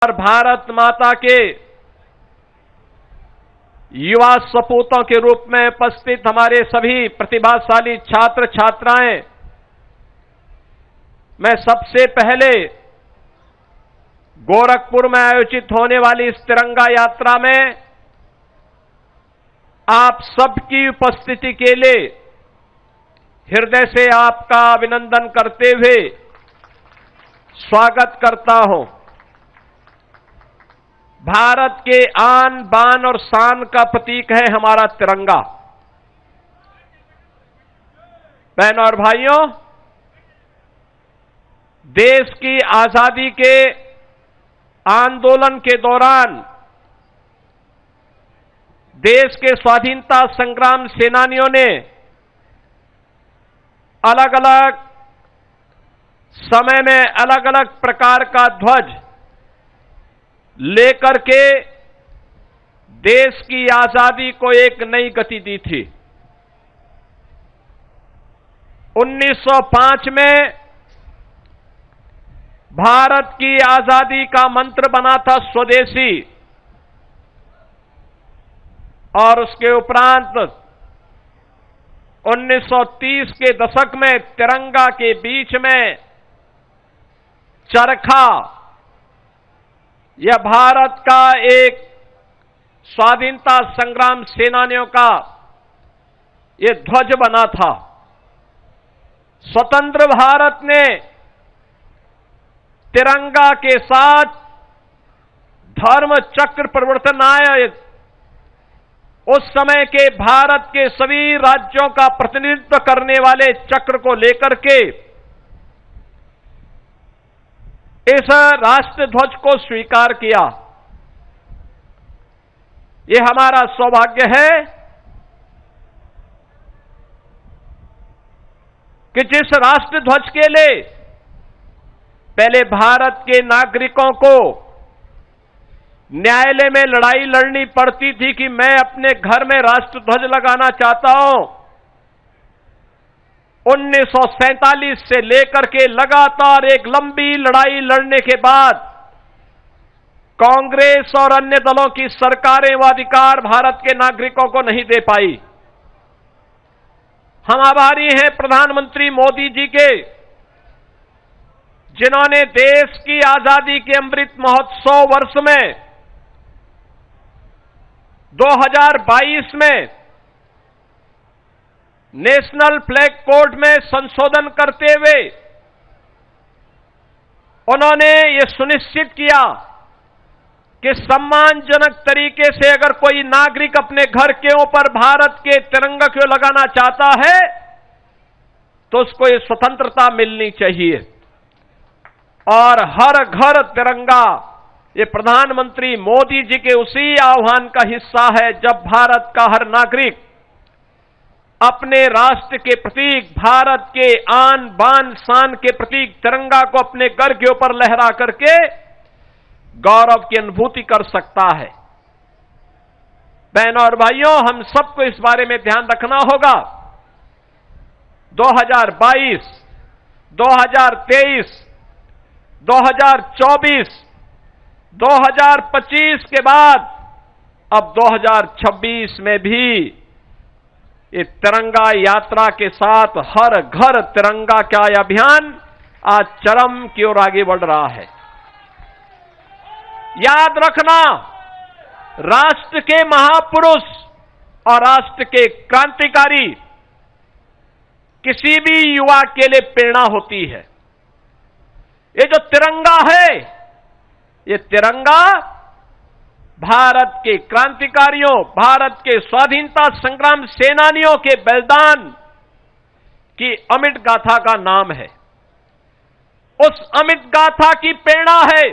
और भारत माता के युवा सपूतों के रूप में उपस्थित हमारे सभी प्रतिभाशाली छात्र छात्राएं, मैं सबसे पहले गोरखपुर में आयोजित होने वाली इस तिरंगा यात्रा में आप सबकी उपस्थिति के लिए हृदय से आपका अभिनंदन करते हुए स्वागत करता हूं। भारत के आन बान और शान का प्रतीक है हमारा तिरंगा। बहनों और भाइयों, देश की आजादी के आंदोलन के दौरान देश के स्वाधीनता संग्राम सेनानियों ने अलग अलग समय में अलग अलग प्रकार का ध्वज लेकर के देश की आजादी को एक नई गति दी थी। 1905 में भारत की आजादी का मंत्र बना था स्वदेशी, और उसके उपरांत 1930 के दशक में तिरंगा के बीच में चरखा, यह भारत का एक स्वाधीनता संग्राम सेनानियों का यह ध्वज बना था। स्वतंत्र भारत ने तिरंगा के साथ धर्म चक्र परिवर्तन आया। उस समय के भारत के सभी राज्यों का प्रतिनिधित्व करने वाले चक्र को लेकर के इस राष्ट्र ध्वज को स्वीकार किया। यह हमारा सौभाग्य है कि जिस राष्ट्र ध्वज के लिए पहले भारत के नागरिकों को न्यायालय में लड़ाई लड़नी पड़ती थी कि मैं अपने घर में राष्ट्र ध्वज लगाना चाहता हूं, 1947 से लेकर के लगातार एक लंबी लड़ाई लड़ने के बाद कांग्रेस और अन्य दलों की सरकारें वह अधिकार भारत के नागरिकों को नहीं दे पाई। हम आभारी हैं प्रधानमंत्री मोदी जी के, जिन्होंने देश की आजादी के अमृत महोत्सव वर्ष में 2022 में नेशनल फ्लैग कोड में संशोधन करते हुए उन्होंने ये सुनिश्चित किया कि सम्मानजनक तरीके से अगर कोई नागरिक अपने घर के ऊपर भारत के तिरंगा को लगाना चाहता है तो उसको ये स्वतंत्रता मिलनी चाहिए। और हर घर तिरंगा, ये प्रधानमंत्री मोदी जी के उसी आह्वान का हिस्सा है, जब भारत का हर नागरिक अपने राष्ट्र के प्रतीक, भारत के आन बान शान के प्रतीक तिरंगा को अपने घर के ऊपर लहरा करके गौरव की अनुभूति कर सकता है। बहनों और भाइयों, हम सबको इस बारे में ध्यान रखना होगा। 2022, 2023, 2024, 2025 के बाद अब 2026 में भी ये तिरंगा यात्रा के साथ हर घर तिरंगा का यह अभियान आज चरम की ओर आगे बढ़ रहा है। याद रखना, राष्ट्र के महापुरुष और राष्ट्र के क्रांतिकारी किसी भी युवा के लिए प्रेरणा होती है। ये जो तिरंगा है, ये तिरंगा भारत के क्रांतिकारियों, भारत के स्वाधीनता संग्राम सेनानियों के बलिदान की अमिट गाथा का नाम है। उस अमिट गाथा की प्रेरणा है